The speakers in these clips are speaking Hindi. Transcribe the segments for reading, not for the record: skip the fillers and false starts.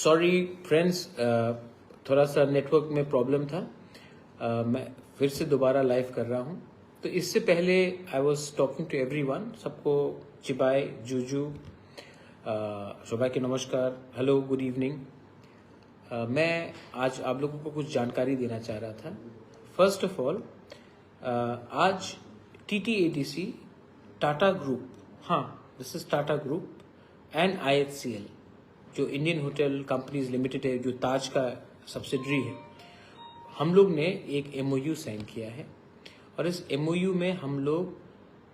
सॉरी फ्रेंड्स, थोड़ा सा नेटवर्क में प्रॉब्लम था। मैं फिर से दोबारा लाइव कर रहा हूँ। तो इससे पहले I was talking to everyone, सबको चिबाय, जूजू, शोभा के नमस्कार, हेलो, गुड इवनिंग। मैं आज आप लोगों को कुछ जानकारी देना चाह रहा था। फर्स्ट ऑफ ऑल, आज TTADC, Tata group, this is Tata group and IHCL, जो इंडियन होटल कंपनीज लिमिटेड है, जो ताज का सब्सिडरी है, हम लोग ने एक MOU साइन किया है। और इस MOU में हम लोग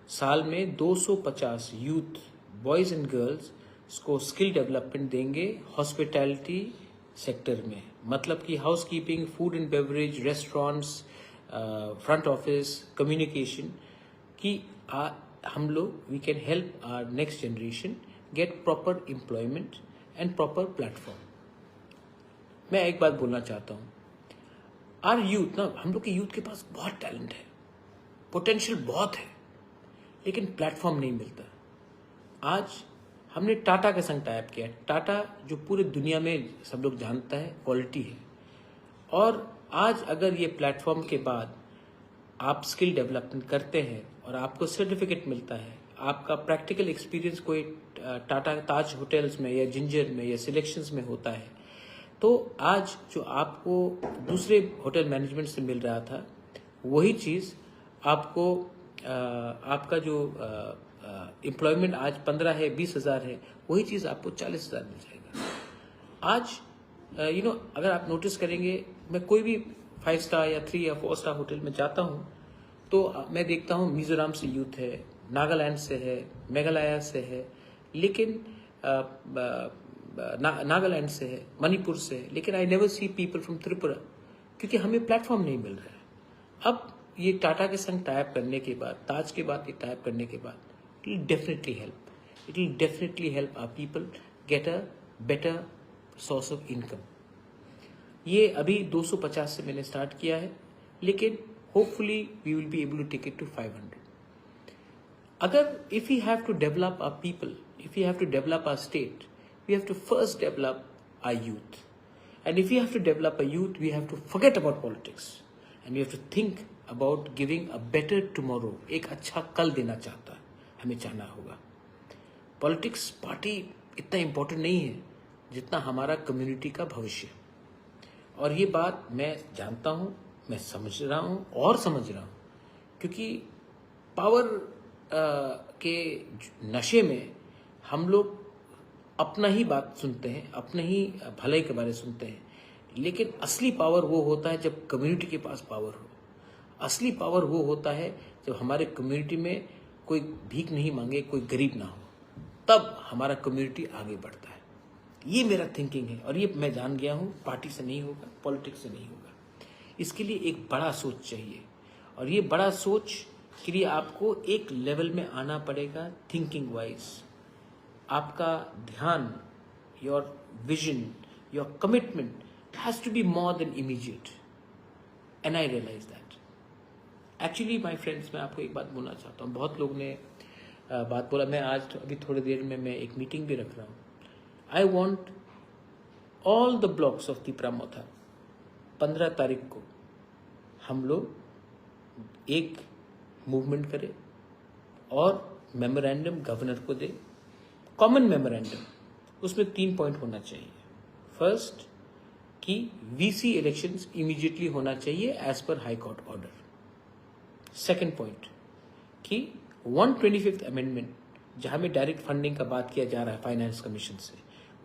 साल में 250 यूथ, बॉयज़ एंड गर्ल्स को स्किल डेवलपमेंट देंगे हॉस्पिटैलिटी सेक्टर में। मतलब कि house keeping, food and beverage, restaurants, front office, communication की हम लोग we can help our next generation get proper employment and proper platform. मैं एक बात बोलना चाहता हूँ, आर यूथ ना, हम लोग के यूथ के पास बहुत टैलेंट है, पोटेंशियल बहुत है, लेकिन प्लेटफॉर्म नहीं मिलता। आज हमने टाटा के संग टाइप किया। टाटा जो पूरे दुनिया में सब लोग जानता है, क्वालिटी है। और आज अगर ये प्लेटफॉर्म के बाद आप स्किल डेवलपमेंट करते हैं और आपको सर्टिफिकेट मिलता है, आपका प्रैक्टिकल एक्सपीरियंस कोई टाटा ताज होटल्स में या जिंजर में या सिलेक्शंस में होता है, तो आज जो आपको दूसरे होटल मैनेजमेंट से मिल रहा था, वही चीज़ आपको आपका जो एम्प्लॉयमेंट आज 15 है, 20,000 है, वही चीज़ आपको 40,000 मिल जाएगा। आज अगर आप नोटिस करेंगे, मैं कोई भी 5 स्टार या 3 या 4 स्टार होटल में जाता हूँ तो मैं देखता हूँ मिजोरम से यूथ है, नागालैंड से है, मेघालय से है, लेकिन नागालैंड से है, मणिपुर से है, लेकिन I never see people from Tripura, क्योंकि हमें प्लेटफॉर्म नहीं मिल रहा है। अब ये टाटा के संग टाइप करने के बाद, ताज के बाद ये टाइप करने के बाद, it will definitely help our people get a better source of income. ये अभी 250 से मैंने स्टार्ट किया है, लेकिन hopefully we will be able to take it to 500। अगर if we have to develop our people, if we have to develop our state, we have to first develop our youth. And if we have to develop a youth, we have to forget about politics. And we have to think about giving a better tomorrow. एक अच्छा कल देना चाहता है, हमें चाहना होगा। पॉलिटिक्स पार्टी इतना इम्पोर्टेंट नहीं है जितना हमारा कम्युनिटी का भविष्य। और ये बात मैं जानता हूँ, मैं समझ रहा हूँ और समझ रहा हूँ, क्योंकि पावर के नशे में हम लोग अपना ही बात सुनते हैं, अपने ही भलाई के बारे सुनते हैं, लेकिन असली पावर वो होता है जब कम्युनिटी के पास पावर हो। असली पावर वो होता है जब हमारे कम्युनिटी में कोई भीख नहीं मांगे, कोई गरीब ना हो, तब हमारा कम्युनिटी आगे बढ़ता है। ये मेरा थिंकिंग है, और ये मैं जान गया हूँ, पार्टी से नहीं होगा, पॉलिटिक्स से नहीं होगा। इसके लिए एक बड़ा सोच चाहिए, और ये बड़ा सोच के लिए आपको एक लेवल में आना पड़ेगा, थिंकिंग वाइज। आपका ध्यान, your vision, your commitment has to be more than immediate, and I realize that. Actually my friends, मैं आपको एक बात बोलना चाहता हूँ। बहुत लोग ने बात बोला, मैं आज अभी थोड़ी देर में मैं एक मीटिंग भी रख रहा हूँ। I want all the blocks of Tipra Motha, 15 तारीख को हम लोग एक मूवमेंट करें और मेमोरेंडम गवर्नर को दे, कॉमन मेमोरेंडम। उसमें 3 पॉइंट होना चाहिए। फर्स्ट, कि VC इलेक्शंस इमीडिएटली होना चाहिए as per high court order. Second point, कि 125th अमेंडमेंट, जहां में डायरेक्ट फंडिंग का बात किया जा रहा है फाइनेंस कमीशन से,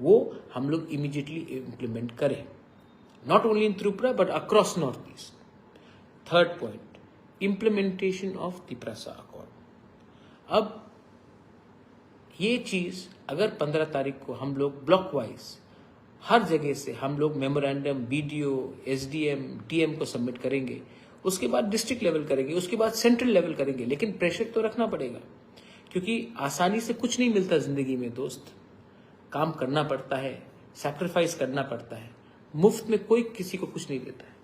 वो हम लोग इमीडिएटली इम्प्लीमेंट करें, not only in Tripura but across north east. Third point, implementation of Tiprasa accord. अब ये चीज़ अगर 15 तारीख को हम लोग ब्लॉक वाइज हर जगह से हम लोग मेमोरेंडम BDO, SDM, DM को सबमिट करेंगे, उसके बाद डिस्ट्रिक्ट लेवल करेंगे, उसके बाद सेंट्रल लेवल करेंगे, लेकिन प्रेशर तो रखना पड़ेगा, क्योंकि आसानी से कुछ नहीं मिलता जिंदगी में दोस्त। काम करना पड़ता है, सैक्रिफाइस करना पड़ता है, मुफ्त में कोई किसी को कुछ नहीं देता है।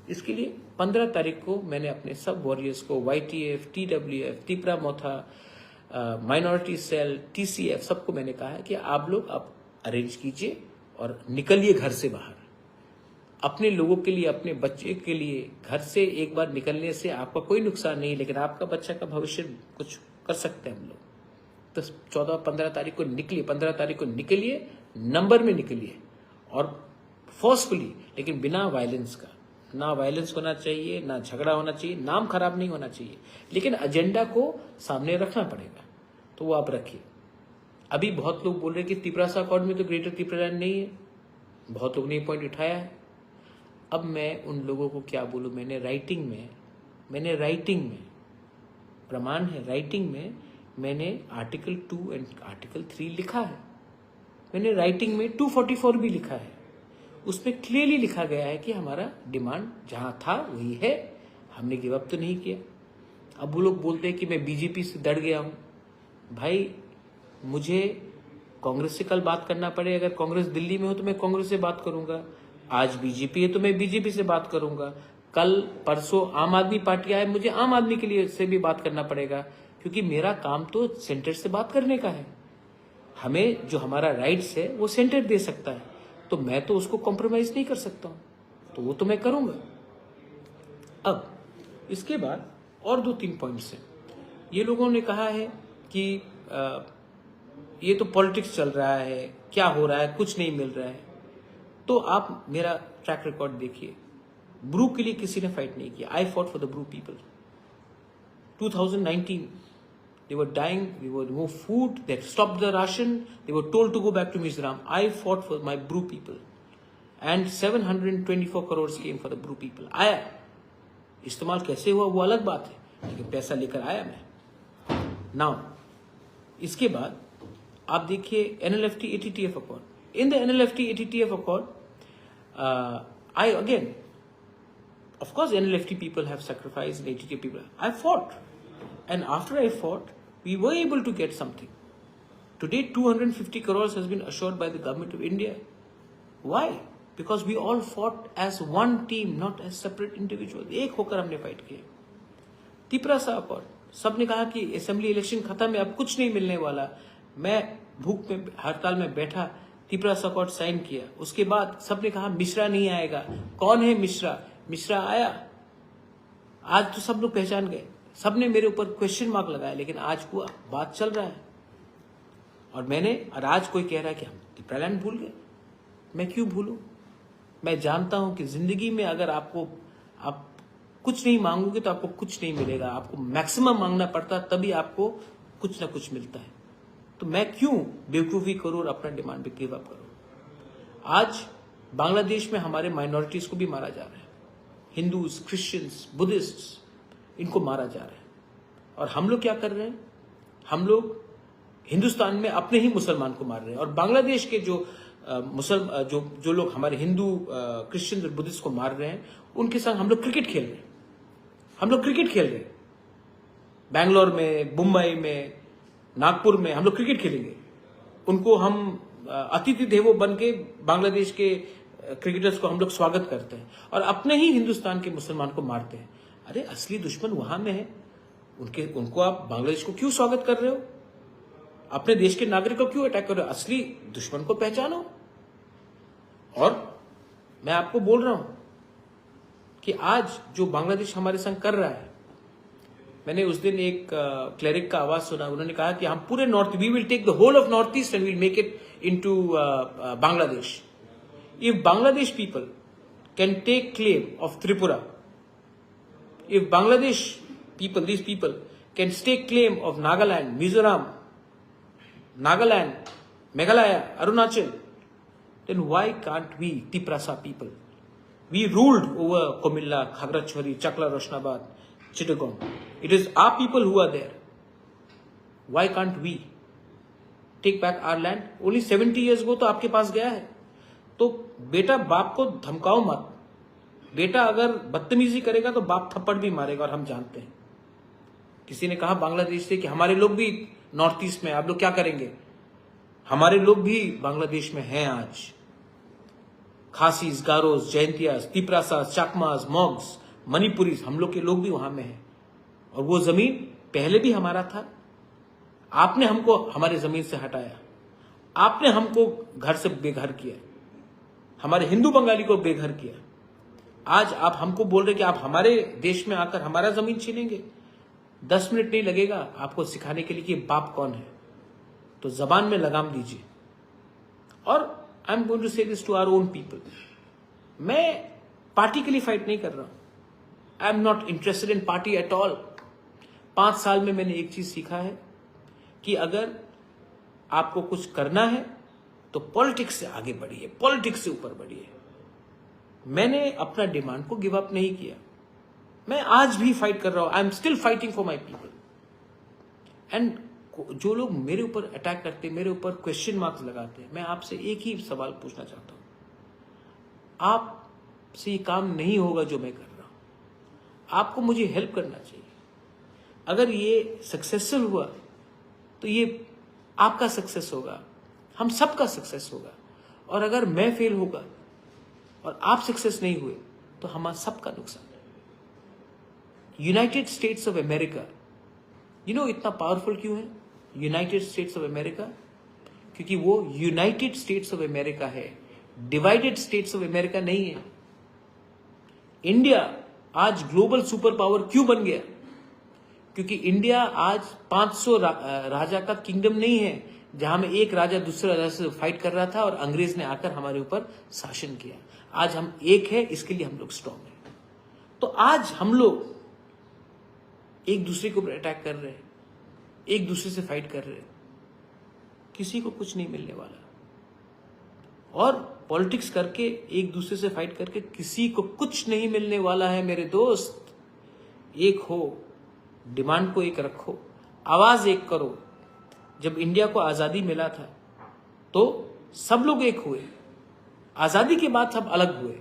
इसके लिए 15 तारीख को मैंने अपने सब वॉरियर्स को, YTF, TWF, तिपरा मोथा, माइनॉरिटी सेल, TCF, सबको मैंने कहा है कि आप लोग अब अरेंज कीजिए और निकलिए घर से बाहर। अपने लोगों के लिए, अपने बच्चे के लिए घर से एक बार निकलने से आपका कोई नुकसान नहीं, लेकिन आपका बच्चा का भविष्य कुछ कर सकते हैं हम लोग। तो 14-15 तारीख को निकलिए, 15 तारीख को निकलिए, नंबर में निकलिए और फोर्सफुली, लेकिन बिना वायलेंस का। ना वायलेंस होना चाहिए, ना झगड़ा होना चाहिए, नाम खराब नहीं होना चाहिए, लेकिन एजेंडा को सामने रखना पड़ेगा, तो वो आप रखिए। अभी बहुत लोग बोल रहे हैं कि तिपरासा अकॉर्ड में तो ग्रेटर त्रिपुरालैंड नहीं है, बहुत लोग ने पॉइंट उठाया है। अब मैं उन लोगों को क्या बोलूं, मैंने राइटिंग में प्रमाण है, राइटिंग में मैंने आर्टिकल 2 एंड आर्टिकल 3 लिखा है। मैंने राइटिंग में 244 भी लिखा है, उसमें क्लियरली लिखा गया है कि हमारा डिमांड जहां था वही है, हमने गिव अप तो नहीं किया। अब वो लोग बोलते हैं कि मैं बीजेपी से डर गया हूं। भाई, मुझे कांग्रेस से कल बात करना पड़े, अगर कांग्रेस दिल्ली में हो तो मैं कांग्रेस से बात करूंगा, आज बीजेपी है तो मैं बीजेपी से बात करूंगा, कल परसों आम आदमी पार्टी आए, मुझे आम आदमी के लिए से भी बात करना पड़ेगा, क्योंकि मेरा काम तो सेंटर से बात करने का है। हमें जो हमारा राइट्स है वो सेंटर दे सकता है, तो मैं तो उसको कॉम्प्रोमाइज नहीं कर सकता हूं, तो वो तो मैं करूंगा। अब इसके बाद और 2-3 पॉइंट्स हैं। ये लोगों ने कहा है कि ये तो पॉलिटिक्स चल रहा है, क्या हो रहा है, कुछ नहीं मिल रहा है। तो आप मेरा ट्रैक रिकॉर्ड देखिए, ब्रू के लिए किसी ने फाइट नहीं किया। I fought for the Bru people. 2019 they were dying, we were no food, they had stopped the ration, they were told to go back to Mizoram. I fought for my Bru people and 724 crores came for the Bru people. आया, इस्तेमाल कैसे हुआ वो अलग बात है, लेकिन पैसा लेकर आया मैं। नाउ इसके बाद आप देखिए NLFT ATTF accord. In the NLFT ATTF accord, I again, of course NLFT people have sacrificed and ATTF people, I fought. And after I fought, we were able to get something. Today, 250 crores has been assured by the government of India. Why? Because we all fought as one team, not as separate individuals. एक होकर हमने फाइट किया। तिपरासा अकॉर्ड, सबने कहा कि असेंबली इलेक्शन खत्म है, अब कुछ नहीं मिलने वाला। मैं भूख में, हड़ताल में बैठा, तिपरासा अकॉर्ड साइन किया। उसके बाद सबने कहा मिश्रा नहीं आएगा। कौन है मिश्रा? मिश्रा आया। आज तो सब लोग पहचान गए, सबने मेरे ऊपर क्वेश्चन मार्क लगाया, लेकिन आज हुआ, बात चल रहा है। और आज कोई कह रहा है कि हम त्रिपुरालैंड भूल गए। मैं क्यों भूलूं? मैं जानता हूं कि जिंदगी में अगर आप कुछ नहीं मांगोगे तो आपको कुछ नहीं मिलेगा, आपको मैक्सिमम मांगना पड़ता, तभी आपको कुछ ना कुछ मिलता है। तो मैं क्यों बेवकूफी करूं और अपना डिमांड पे गिव अप करूं? आज बांग्लादेश में हमारे माइनॉरिटीज को भी मारा जा रहा है, हिंदूज, क्रिश्चियंस, बुद्धिस्ट, इनको मारा जा रहा है। और हम लोग क्या कर रहे हैं? हम लोग हिंदुस्तान में अपने ही मुसलमान को मार रहे हैं, और बांग्लादेश के जो लोग हमारे हिंदू, क्रिश्चियन और बुद्धिस्ट को मार रहे हैं, उनके संग हम लोग क्रिकेट खेल रहे हैं। बैंगलोर में, मुंबई में, नागपुर में हम लोग क्रिकेट खेलेंगे। उनको हम अतिथि देवो बन के बांग्लादेश के क्रिकेटर्स को हम लोग स्वागत करते हैं, और अपने ही हिंदुस्तान के मुसलमान को मारते हैं। अरे असली दुश्मन वहां में है, उनको आप बांग्लादेश को क्यों स्वागत कर रहे हो? अपने देश के नागरिक को क्यों अटैक कर रहे हो? असली दुश्मन को पहचानो। और मैं आपको बोल रहा हूं कि आज जो बांग्लादेश हमारे संग कर रहा है, मैंने उस दिन एक क्लेरिक का आवाज सुना, उन्होंने कहा कि हम पूरे north, we will take the whole of north east and we'll make it into Bangladesh. If Bangladesh people can take claim of Tripura, if Bangladesh people, these people can stake claim of Nagaland, Mizoram, Meghalaya, Arunachal, then why can't we, Tiprasa people? We ruled over Komilla, Khagrachwari, Chakla, Roshnabad, Chittagong. It is our people who are there. Why can't we take back our land? Only 70 years ago तो आपके पास गया है। तो बेटा, बाप को धमकाओ मत। बेटा अगर बदतमीजी करेगा तो बाप थप्पड़ भी मारेगा, और हम जानते हैं। किसी ने कहा बांग्लादेश से कि हमारे लोग भी नॉर्थ ईस्ट में, आप लोग क्या करेंगे? हमारे लोग भी बांग्लादेश में हैं आज। खासीज, गारोस, जयंतियास, तिपरासास, चाकमास, मॉग्स, मणिपुरीज, हम लोग के लोग भी वहां में हैं। और वो जमीन पहले भी हमारा था। आपने हमको हमारे जमीन से हटाया, आपने हमको घर से बेघर किया, हमारे हिंदू बंगाली को बेघर किया। आज आप हमको बोल रहे कि आप हमारे देश में आकर हमारा जमीन छीनेंगे। 10 मिनट नहीं लगेगा आपको सिखाने के लिए कि बाप कौन है। तो जबान में लगाम दीजिए। और I am going to say this to our own people, मैं पार्टी के लिए फाइट नहीं कर रहा हूं। I am not interested in party at all. 5 साल में मैंने एक चीज सीखा है कि अगर आपको कुछ करना है तो पॉलिटिक्स से आगे बढ़िए, पॉलिटिक्स से ऊपर बढ़िए। मैंने अपना डिमांड को गिव अप नहीं किया। मैं आज भी फाइट कर रहा हूं। I am still fighting for my people. And जो लोग मेरे ऊपर अटैक करते, मेरे ऊपर क्वेश्चन मार्क्स लगाते हैं, मैं आपसे एक ही सवाल पूछना चाहता हूं, आपसे ये काम नहीं होगा जो मैं कर रहा हूं। आपको मुझे हेल्प करना चाहिए। अगर ये सक्सेसफुल हुआ तो ये आपका सक्सेस होगा, हम सबका सक्सेस होगा। और अगर मैं फेल होगा और आप सक्सेस नहीं हुए तो हमारा सबका नुकसान है। यूनाइटेड स्टेट्स ऑफ अमेरिका, इतना पावरफुल क्यों है यूनाइटेड स्टेट्स ऑफ अमेरिका? क्योंकि वो यूनाइटेड स्टेट्स ऑफ अमेरिका है, डिवाइडेड स्टेट्स ऑफ अमेरिका नहीं है। इंडिया आज ग्लोबल सुपर पावर क्यों बन गया? क्योंकि इंडिया आज 500 राजा का किंगडम नहीं है, जहां में एक राजा दूसरे राजा से फाइट कर रहा था और अंग्रेज ने आकर हमारे ऊपर शासन किया। आज हम एक है, इसके लिए हम लोग स्ट्रांग हैं। तो आज हम लोग एक दूसरे के ऊपर अटैक कर रहे हैं, एक दूसरे से फाइट कर रहे हैं, किसी को कुछ नहीं मिलने वाला। और पॉलिटिक्स करके, एक दूसरे से फाइट करके किसी को कुछ नहीं मिलने वाला है मेरे दोस्त। एक हो, डिमांड को एक रखो, आवाज एक करो। जब इंडिया को आजादी मिला था तो सब लोग एक हुए। आजादी के बाद सब अलग हुए।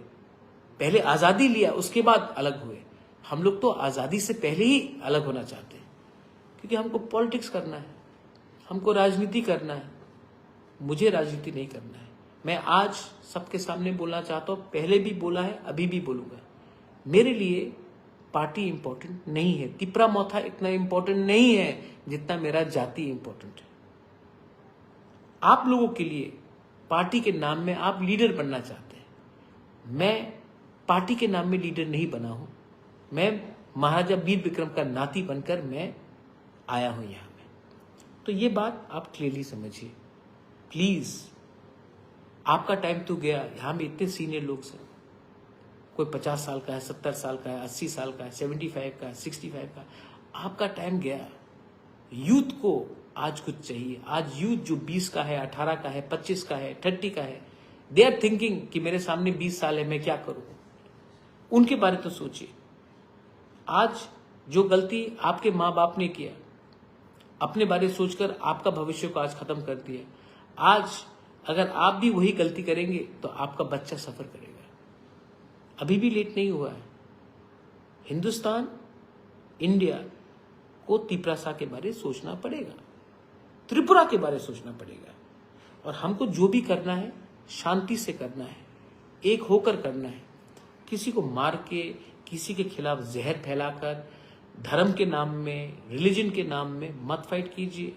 पहले आजादी लिया, उसके बाद अलग हुए। हम लोग तो आजादी से पहले ही अलग होना चाहते हैं, क्योंकि हमको पॉलिटिक्स करना है, हमको राजनीति करना है। मुझे राजनीति नहीं करना है। मैं आज सबके सामने बोलना चाहता हूं, पहले भी बोला है, अभी भी बोलूंगा, मेरे लिए पार्टी इंपॉर्टेंट नहीं है। तिपरा मोथा इतना इंपॉर्टेंट नहीं है जितना मेरा जाति इंपॉर्टेंट है। आप लोगों के लिए पार्टी के नाम में आप लीडर बनना चाहते हैं, मैं पार्टी के नाम में लीडर नहीं बना हूं। मैं महाराजा वीर विक्रम का नाती बनकर मैं आया हूं यहां में। तो ये बात आप क्लियरली समझिए प्लीज। आपका टाइम तो गया। यहां में इतने सीनियर लोग हैं, कोई 50 साल का है, 70 साल का है, 80 साल का है, 75 का है, 65 का। आपका टाइम गया। यूथ को आज कुछ चाहिए। आज यूथ जो 20 का है, 18 का है, 25 का है, 30 का है, दे आर थिंकिंग कि मेरे सामने 20 साल है, मैं क्या करूं। उनके बारे तो सोचिए। आज जो गलती आपके माँ बाप ने किया, अपने बारे सोचकर आपका भविष्य को आज खत्म कर दिया। आज अगर आप भी वही गलती करेंगे तो आपका बच्चा सफर करेगा। अभी भी लेट नहीं हुआ है। हिंदुस्तान, इंडिया को तिपरासा के बारे सोचना पड़ेगा, त्रिपुरा के बारे सोचना पड़ेगा। और हमको जो भी करना है शांति से करना है, एक होकर करना है। किसी को मार के, किसी के खिलाफ जहर फैलाकर, धर्म के नाम में, रिलीजन के नाम में मत फाइट कीजिए।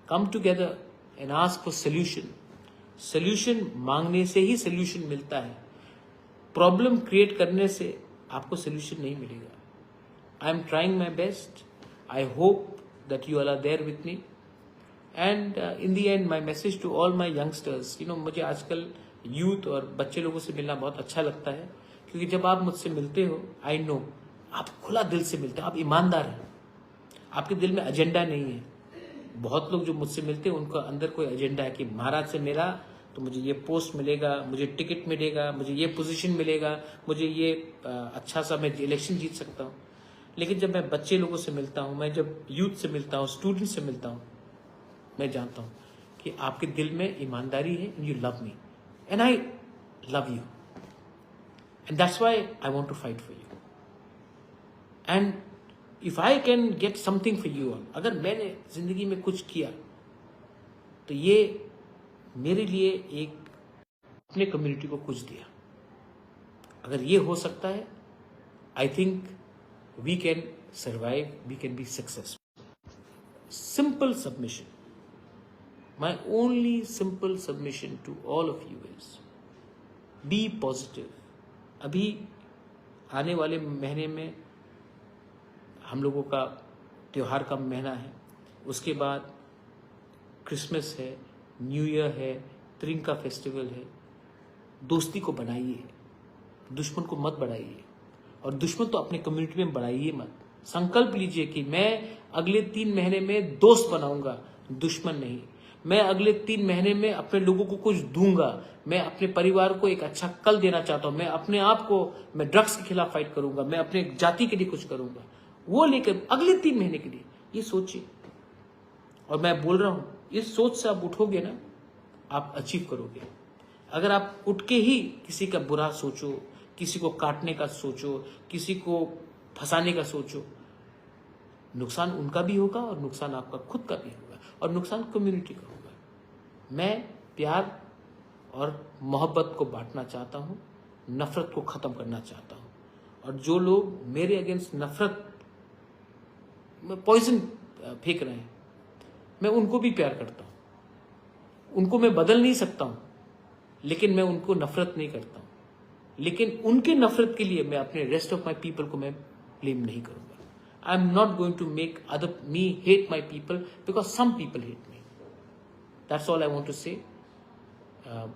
Come together and ask for solution. Solution मांगने से ही सोल्यूशन मिलता है। प्रॉब्लम क्रिएट करने से आपको सोल्यूशन नहीं मिलेगा। I am trying my best. I hope that you all are there with me. And in the end my message to all my youngsters, मुझे आजकल यूथ और बच्चे लोगों से मिलना बहुत अच्छा लगता है, क्योंकि जब आप मुझसे मिलते हो, आई नो आप खुला दिल से मिलते हो, आप ईमानदार हैं, आपके दिल में एजेंडा नहीं है। बहुत लोग जो मुझसे मिलते हैं उनका अंदर कोई एजेंडा है कि महाराज से मिला तो मुझे ये पोस्ट मिलेगा, मुझे टिकट मिलेगा, मुझे ये पोजीशन मिलेगा, मुझे ये अच्छा सा मैं इलेक्शन जीत सकता हूँ। लेकिन जब मैं बच्चे लोगों से मिलता हूँ, मैं जब यूथ से मिलता हूँ, स्टूडेंट से मिलता हूँ, मैं जानता हूँ कि आपके दिल में ईमानदारी है। You love me and I love you, and that's why I want to fight for you. And if I can get something for you, अगर मैंने जिंदगी में कुछ किया तो ये मेरे लिए एक अपने कम्युनिटी को कुछ दिया। अगर ये हो सकता है, I think we can survive, we can be successful. Simple submission, my only simple submission to all of you is be positive. अभी आने वाले महीने में हम लोगों का त्योहार का महीना है, उसके बाद क्रिसमस है, न्यू ईयर है, त्रिंका फेस्टिवल है। दोस्ती को बनाइए, दुश्मन को मत बढ़ाइए, और दुश्मन तो अपने कम्युनिटी में बढ़ाइए मत। संकल्प लीजिए कि मैं अगले 3 महीने में दोस्त बनाऊंगा, दुश्मन नहीं। मैं अगले 3 महीने में अपने लोगों को कुछ दूंगा, मैं अपने परिवार को एक अच्छा कल देना चाहता हूं, मैं अपने आप को, मैं ड्रग्स के खिलाफ फाइट करूंगा, मैं अपने जाति के लिए कुछ करूंगा। वो लेकर अगले 3 महीने के लिए ये सोचिए। और मैं बोल रहा हूं, इस सोच से आप उठोगे ना, आप अचीव करोगे। अगर आप उठ के ही किसी का बुरा सोचो, किसी को काटने का सोचो, किसी को फंसाने का सोचो, नुकसान उनका भी होगा और नुकसान आपका खुद का भी होगा और नुकसान कम्युनिटी का होगा। मैं प्यार और मोहब्बत को बांटना चाहता हूं, नफरत को खत्म करना चाहता हूं। और जो लोग मेरे अगेंस्ट नफरत में पॉइजन फेंक रहे हैं, मैं उनको भी प्यार करता हूं। उनको मैं बदल नहीं सकता हूं, लेकिन मैं उनको नफरत नहीं करता हूं। लेकिन उनके नफरत के लिए मैं अपने रेस्ट ऑफ माई पीपल को मैं ब्लेम नहीं करूंगा। I am not going to make other me hate my people because some people hate me. That's all I want to say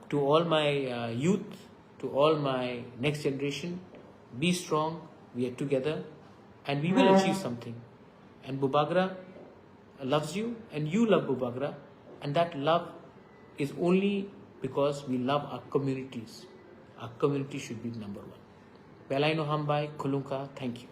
to all my youth, to all my next generation, be strong, we are together, and we will achieve something. And Bubagra loves you, and you love Bubagra, and that love is only because we love our communities. Our community should be number one. Belaino Hambai, Kulunka, thank you.